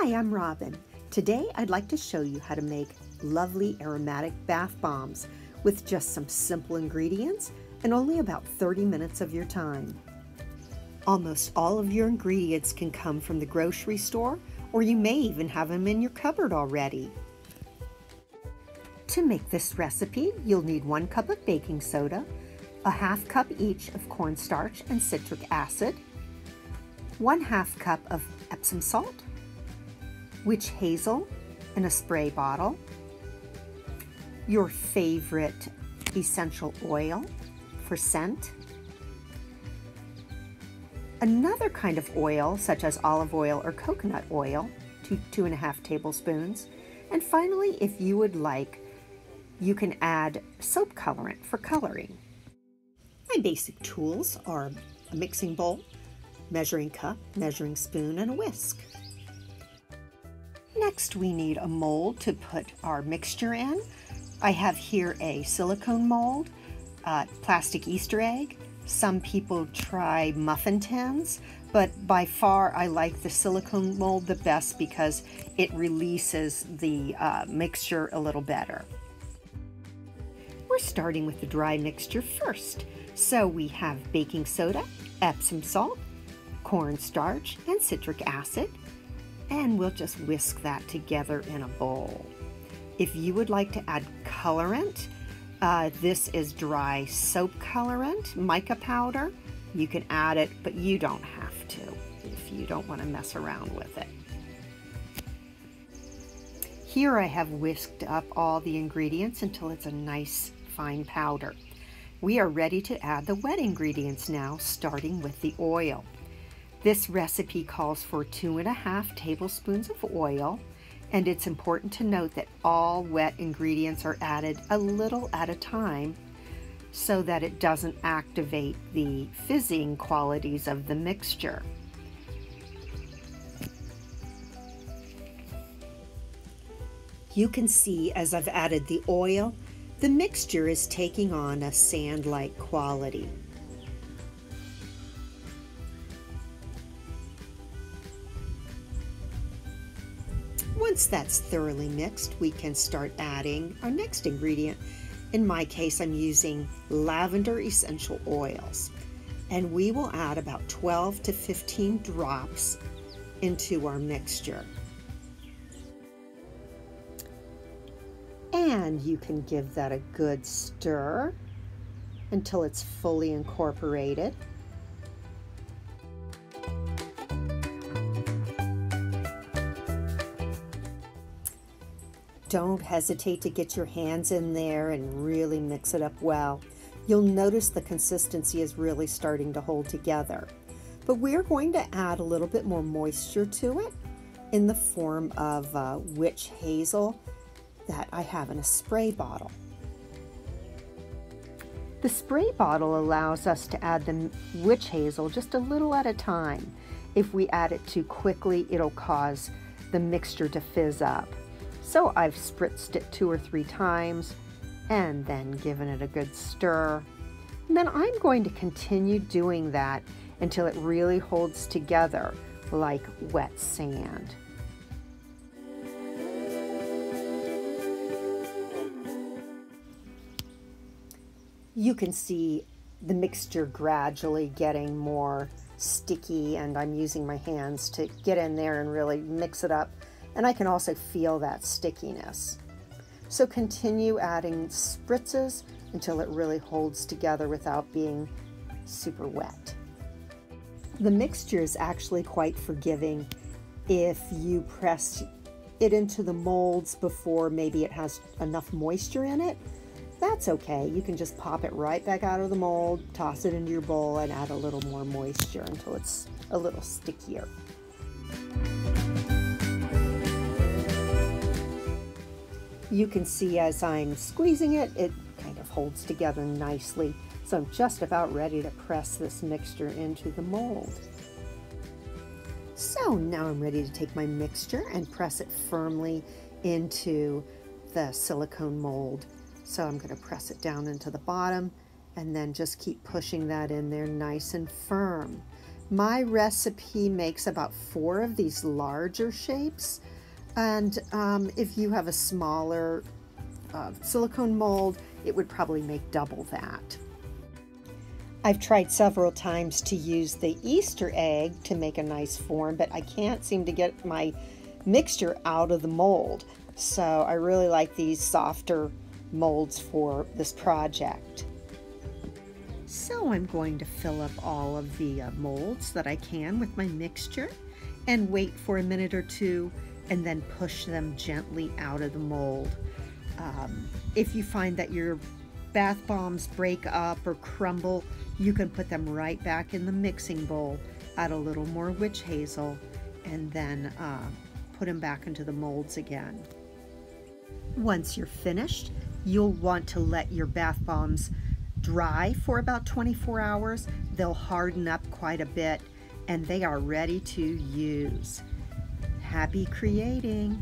Hi, I'm Robin. Today I'd like to show you how to make lovely aromatic bath bombs with just some simple ingredients and only about 30 minutes of your time. Almost all of your ingredients can come from the grocery store, or you may even have them in your cupboard already. To make this recipe, you'll need 1 cup of baking soda, a ½ cup each of cornstarch and citric acid, 1/2 cup of Epsom salt, witch hazel in a spray bottle, your favorite essential oil for scent, another kind of oil such as olive oil or coconut oil, 2.5 tablespoons, and finally, if you would like, you can add soap colorant for coloring. My basic tools are a mixing bowl, measuring cup, measuring spoon, and a whisk. Next, we need a mold to put our mixture in. I have here a silicone mold, plastic Easter egg. Some people try muffin tins, but by far I like the silicone mold the best because it releases the mixture a little better. We're starting with the dry mixture first. So we have baking soda, Epsom salt, cornstarch, and citric acid, and we'll just whisk that together in a bowl. If you would like to add colorant, this is dry soap colorant, mica powder. You can add it, but you don't have to if you don't want to mess around with it. Here I have whisked up all the ingredients until it's a nice fine powder. We are ready to add the wet ingredients now, starting with the oil. This recipe calls for 2.5 tablespoons of oil, and it's important to note that all wet ingredients are added a little at a time so that it doesn't activate the fizzing qualities of the mixture. You can see as I've added the oil, the mixture is taking on a sand-like quality. Once that's thoroughly mixed, we can start adding our next ingredient. In my case, I'm using lavender essential oils, and we will add about 12 to 15 drops into our mixture. And you can give that a good stir until it's fully incorporated. Don't hesitate to get your hands in there and really mix it up well. You'll notice the consistency is really starting to hold together. But we're going to add a little bit more moisture to it in the form of witch hazel that I have in a spray bottle. The spray bottle allows us to add the witch hazel just a little at a time. If we add it too quickly, it'll cause the mixture to fizz up. So I've spritzed it 2 or 3 times and then given it a good stir. And then I'm going to continue doing that until it really holds together like wet sand. You can see the mixture gradually getting more sticky, and I'm using my hands to get in there and really mix it up. And I can also feel that stickiness. So continue adding spritzes until it really holds together without being super wet. The mixture is actually quite forgiving if you press it into the molds before maybe it has enough moisture in it. That's okay. You can just pop it right back out of the mold, toss it into your bowl, and add a little more moisture until it's a little stickier. You can see as I'm squeezing it, it kind of holds together nicely. So I'm just about ready to press this mixture into the mold. So now I'm ready to take my mixture and press it firmly into the silicone mold. So I'm going to press it down into the bottom and then just keep pushing that in there nice and firm. My recipe makes about 4 of these larger shapes, and if you have a smaller silicone mold, it would probably make double that. I've tried several times to use the Easter egg to make a nice form, but I can't seem to get my mixture out of the mold. So I really like these softer molds for this project. So I'm going to fill up all of the molds that I can with my mixture and wait for a minute or two and then push them gently out of the mold. If you find that your bath bombs break up or crumble, you can put them right back in the mixing bowl, add a little more witch hazel, and then put them back into the molds again. Once you're finished, you'll want to let your bath bombs dry for about 24 hours. They'll harden up quite a bit and they are ready to use. Happy creating!